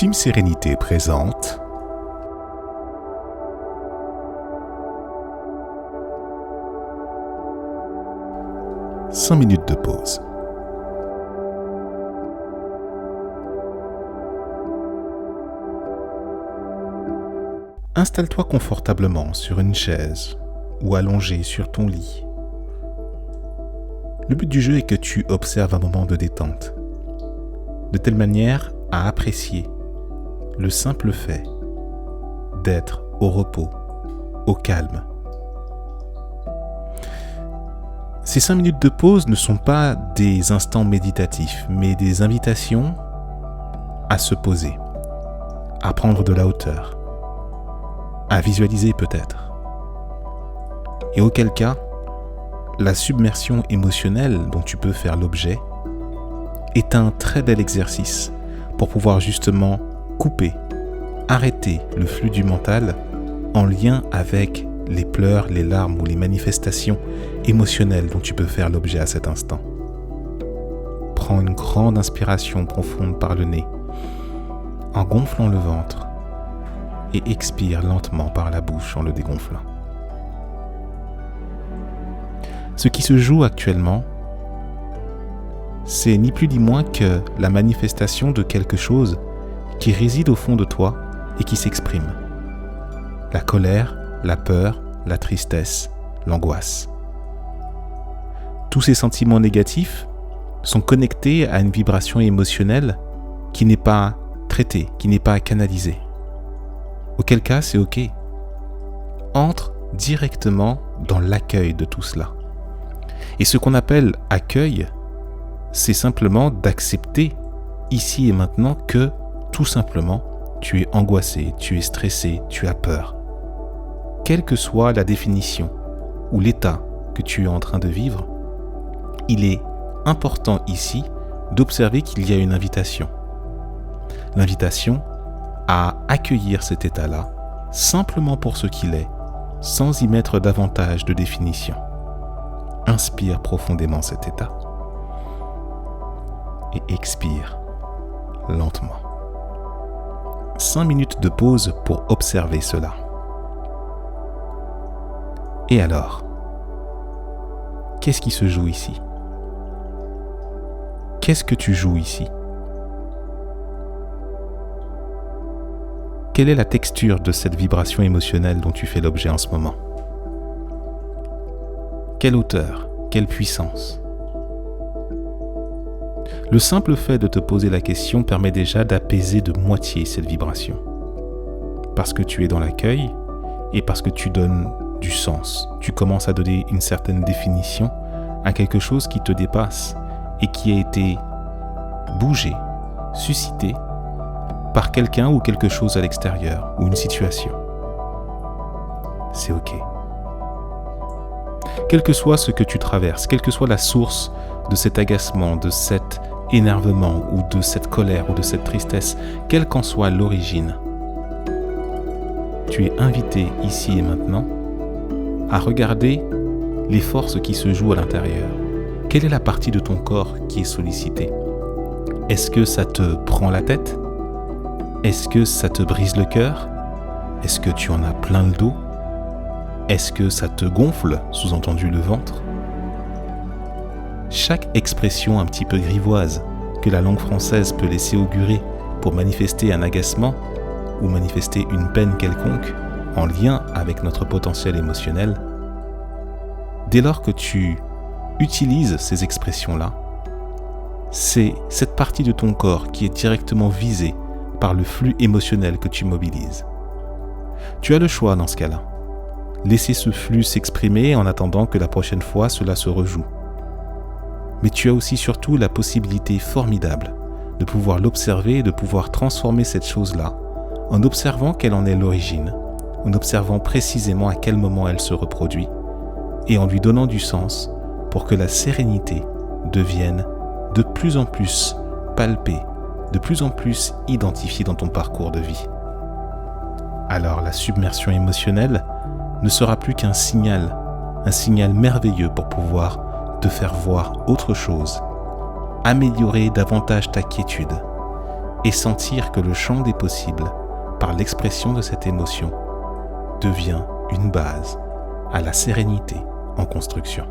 Team Sérénité présente 5 minutes de pause. Installe-toi confortablement sur une chaise ou allongé sur ton lit. Le but du jeu est que tu observes un moment de détente, de telle manière à apprécier le simple fait d'être au repos, au calme. Ces 5 minutes de pause ne sont pas des instants méditatifs, mais des invitations à se poser, à prendre de la hauteur, à visualiser peut-être. Et auquel cas, la submersion émotionnelle dont tu peux faire l'objet est un très bel exercice pour pouvoir justement couper, arrêter le flux du mental en lien avec les pleurs, les larmes ou les manifestations émotionnelles dont tu peux faire l'objet à cet instant. Prends une grande inspiration profonde par le nez en gonflant le ventre et expire lentement par la bouche en le dégonflant. Ce qui se joue actuellement, c'est ni plus ni moins que la manifestation de quelque chose qui réside au fond de toi et qui s'exprime. La colère, la peur, la tristesse, l'angoisse. Tous ces sentiments négatifs sont connectés à une vibration émotionnelle qui n'est pas traitée, qui n'est pas canalisée. Auquel cas, c'est OK. Entre directement dans l'accueil de tout cela. Et ce qu'on appelle accueil, c'est simplement d'accepter ici et maintenant que, tout simplement, tu es angoissé, tu es stressé, tu as peur. Quelle que soit la définition ou l'état que tu es en train de vivre, il est important ici d'observer qu'il y a une invitation. L'invitation à accueillir cet état-là simplement pour ce qu'il est, sans y mettre davantage de définition. Inspire profondément cet état et expire lentement. 5 minutes de pause pour observer cela. Et alors, qu'est-ce qui se joue ici? Qu'est-ce que tu joues ici? Quelle est la texture de cette vibration émotionnelle dont tu fais l'objet en ce moment? Quelle hauteur? Quelle puissance? Le simple fait de te poser la question permet déjà d'apaiser de moitié cette vibration. Parce que tu es dans l'accueil et parce que tu donnes du sens. Tu commences à donner une certaine définition à quelque chose qui te dépasse et qui a été bougé, suscité par quelqu'un ou quelque chose à l'extérieur ou une situation. C'est OK. Quel que soit ce que tu traverses, quelle que soit la source de cet agacement, de cet énervement ou de cette colère ou de cette tristesse, quelle qu'en soit l'origine, tu es invité ici et maintenant à regarder les forces qui se jouent à l'intérieur. Quelle est la partie de ton corps qui est sollicitée? Est-ce que ça te prend la tête? Est-ce que ça te brise le cœur? Est-ce que tu en as plein le dos? Est-ce que ça te gonfle, sous-entendu le ventre? Chaque expression un petit peu grivoise que la langue française peut laisser augurer pour manifester un agacement ou manifester une peine quelconque en lien avec notre potentiel émotionnel, dès lors que tu utilises ces expressions-là, c'est cette partie de ton corps qui est directement visée par le flux émotionnel que tu mobilises. Tu as le choix dans ce cas-là. Laisser ce flux s'exprimer en attendant que la prochaine fois cela se rejoue. Mais tu as aussi surtout la possibilité formidable de pouvoir l'observer et de pouvoir transformer cette chose-là en observant quelle en est l'origine, en observant précisément à quel moment elle se reproduit et en lui donnant du sens pour que la sérénité devienne de plus en plus palpée, de plus en plus identifiée dans ton parcours de vie. Alors la submersion émotionnelle ne sera plus qu'un signal merveilleux pour pouvoir te faire voir autre chose, améliorer davantage ta quiétude et sentir que le champ des possibles, par l'expression de cette émotion, devient une base à la sérénité en construction.